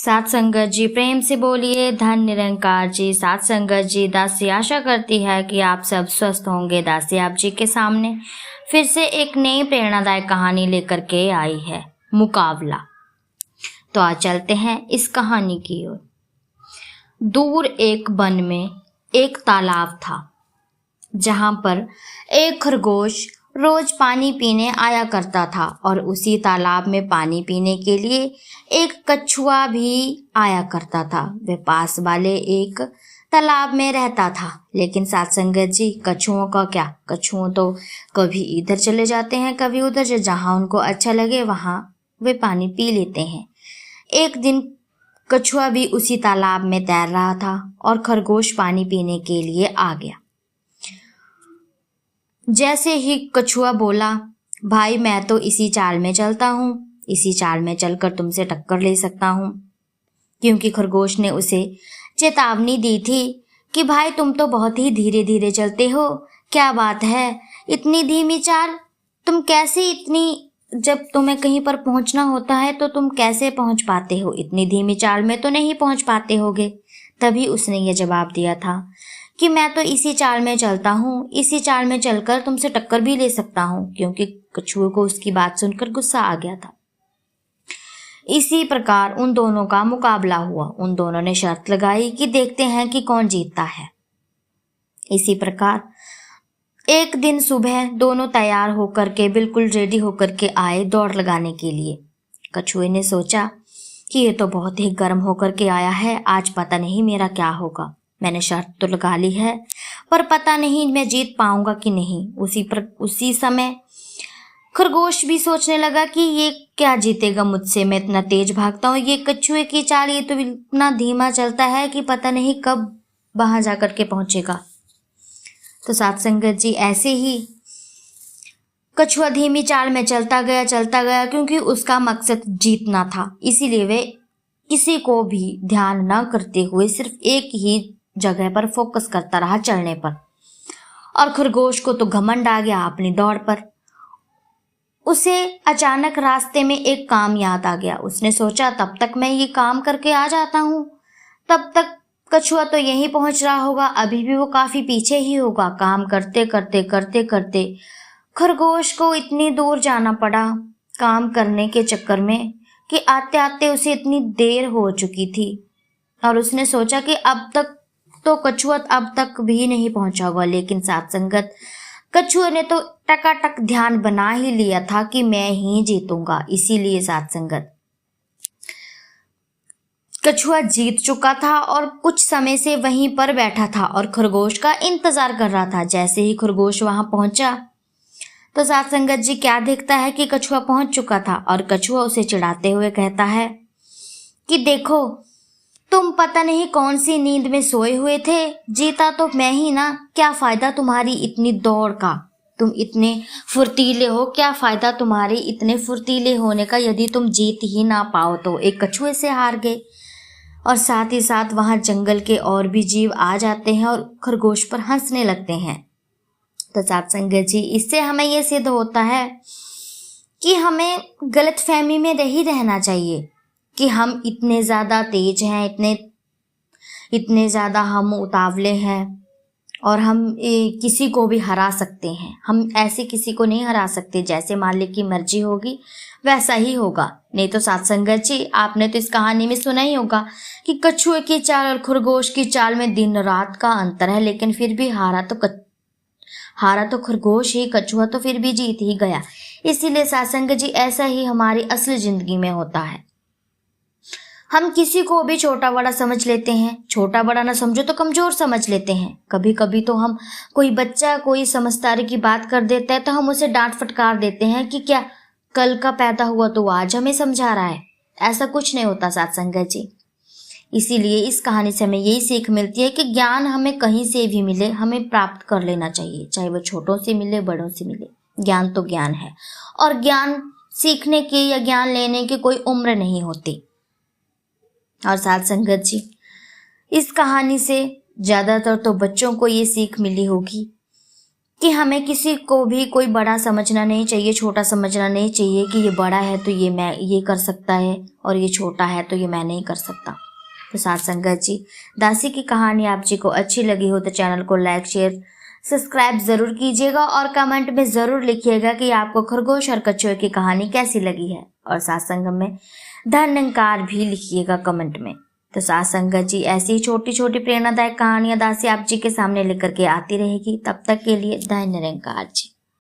साथ संगत जी प्रेम से बोलिए धन निरंकार जी। साथ संगत जी, दासी आशा करती है कि आप सब स्वस्थ होंगे। दासी आप जी के सामने फिर से एक नई प्रेरणादायक कहानी लेकर के आई है, मुकाबला। तो आज चलते हैं इस कहानी की ओर। दूर एक वन में एक तालाब था, जहां पर एक खरगोश रोज पानी पीने आया करता था और उसी तालाब में पानी पीने के लिए एक कछुआ भी आया करता था। वह पास वाले एक तालाब में रहता था। लेकिन साथ संगत जी, कछुओं का क्या, कछुओं तो कभी इधर चले जाते हैं कभी उधर, जहां उनको अच्छा लगे वहां वे पानी पी लेते हैं। एक दिन कछुआ भी उसी तालाब में तैर रहा था और खरगोश पानी पीने के लिए आ गया। जैसे ही कछुआ बोला, भाई मैं तो इसी चाल में चलता हूँ, इसी चाल में चलकर तुमसे टक्कर ले सकता हूँ। क्योंकि खरगोश ने उसे चेतावनी दी थी कि भाई तुम तो बहुत ही धीरे धीरे चलते हो, क्या बात है इतनी धीमी चाल, तुम कैसे इतनी, जब तुम्हें कहीं पर पहुंचना होता है तो तुम कैसे पहुंच पाते हो, इतनी धीमी चाल में तो नहीं पहुंच पाते होगे। तभी उसने ये जवाब दिया था कि मैं तो इसी चाल में चलता हूँ, इसी चाल में चलकर तुमसे टक्कर भी ले सकता हूँ। क्योंकि कछुए को उसकी बात सुनकर गुस्सा आ गया था। इसी प्रकार उन दोनों का मुकाबला हुआ। उन दोनों ने शर्त लगाई कि देखते हैं कि कौन जीतता है। इसी प्रकार एक दिन सुबह दोनों तैयार होकर के, बिल्कुल रेडी होकर के आए दौड़ लगाने के लिए। कछुए ने सोचा कि ये तो बहुत ही गर्म होकर के आया है, आज पता नहीं मेरा क्या होगा। मैंने शर्त तो लगा ली है, पर पता नहीं मैं जीत पाऊंगा कि नहीं। उसी समय खरगोश भी सोचने लगा कि ये क्या जीतेगा मुझसे, मैं इतना तेज भागता हूँ, ये कछुए की चाल, ये तो इतना धीमा चलता है कि पता नहीं कब वहां जाकर के पहुंचेगा। तो साथ संगत जी, ऐसे ही कछुआ धीमी चाल में चलता गया, क्योंकि उसका मकसद जीतना था। इसीलिए वे किसी को भी ध्यान न करते हुए सिर्फ एक ही जगह पर फोकस करता रहा, चलने पर। और खरगोश को तो घमंड आ गया अपनी दौड़ पर। उसे अचानक रास्ते में एक काम याद आ गया। उसने सोचा तब तक मैं ये काम करके आ जाता हूँ, तब तक कछुआ तो यहीं पहुंच रहा होगा, अभी भी वो काफी पीछे ही होगा। काम करते करते खरगोश को इतनी दूर जाना पड़ा काम करने के चक्कर में कि आते आते उसे इतनी देर हो चुकी थी। और उसने सोचा कि अब तक तो कछुआ अब तक भी नहीं पहुंचा होगा। लेकिन साथ संगत, कछुए ने तो टकाटक ध्यान बना ही लिया था कि मैं ही जीतूंगा। इसीलिए साथ संगत, कछुआ जीत चुका था और कुछ समय से वहीं पर बैठा था और खरगोश का इंतजार कर रहा था। जैसे ही खरगोश वहां पहुंचा तो साथ संगत जी क्या देखता है कि कछुआ पहुंच चुका था और कछुआ उसे चिढ़ाते हुए कहता है कि देखो, तुम पता नहीं कौन सी नींद में सोए हुए थे, जीता तो मैं ही ना, क्या फायदा तुम्हारी इतनी दौड़ का, तुम इतने फुर्तीले हो, क्या फायदा तुम्हारे इतने फुर्तीले होने का यदि तुम जीत ही ना पाओ तो। एक कछुए से हार गए। और साथ ही साथ वहां जंगल के और भी जीव आ जाते हैं और खरगोश पर हंसने लगते हैं। तो साथ संगत जी, इससे हमें यह सिद्ध होता है कि हमें गलतफहमी में नहीं रहना चाहिए कि हम इतने ज़्यादा तेज हैं, इतने ज़्यादा हम उतावले हैं और हम किसी को भी हरा सकते हैं। हम ऐसे किसी को नहीं हरा सकते, जैसे मालिक की मर्जी होगी वैसा ही होगा। नहीं तो साथ संगत जी, आपने तो इस कहानी में सुना ही होगा कि कछुए की चाल और खरगोश की चाल में दिन रात का अंतर है, लेकिन फिर भी हारा तो खरगोश ही, कछुआ तो फिर भी जीत ही गया। इसीलिए साथ संगत जी, ऐसा ही हमारी असली जिंदगी में होता है। हम किसी को भी छोटा बड़ा समझ लेते हैं, छोटा बड़ा ना समझो तो कमजोर समझ लेते हैं। कभी कभी तो हम, कोई बच्चा कोई समझदारी की बात कर देता है तो हम उसे डांट फटकार देते हैं कि क्या कल का पैदा हुआ तो आज हमें समझा रहा है। ऐसा कुछ नहीं होता साथ संगत जी। इसीलिए इस कहानी से हमें यही सीख मिलती है कि ज्ञान हमें कहीं से भी मिले, हमें प्राप्त कर लेना चाहिए, चाहे वो छोटों से मिले बड़ों से मिले। ज्ञान तो ज्ञान है और ज्ञान सीखने की या ज्ञान लेने की कोई उम्र नहीं होती। और साथ संगत जी, इस कहानी से ज्यादातर तो बच्चों को ये सीख मिली होगी कि हमें किसी को भी कोई बड़ा समझना नहीं चाहिए, छोटा समझना नहीं चाहिए कि ये बड़ा है तो ये मैं ये कर सकता है और ये छोटा है तो ये मैं नहीं कर सकता। तो साथ संगत जी, दासी की कहानी आप जी को अच्छी लगी हो तो चैनल को लाइक शेयर सब्सक्राइब ज़रूर कीजिएगा और कमेंट में ज़रूर लिखिएगा कि आपको खरगोश और कछुए की कहानी कैसी लगी है, और साथ संगत में धन्यकार भी लिखिएगा कमेंट में। तो साथ संगत जी, ऐसी ही छोटी छोटी प्रेरणादायक कहानियां दासी आप जी के सामने लेकर के आती रहेगी। तब तक के लिए धन्यकार जी।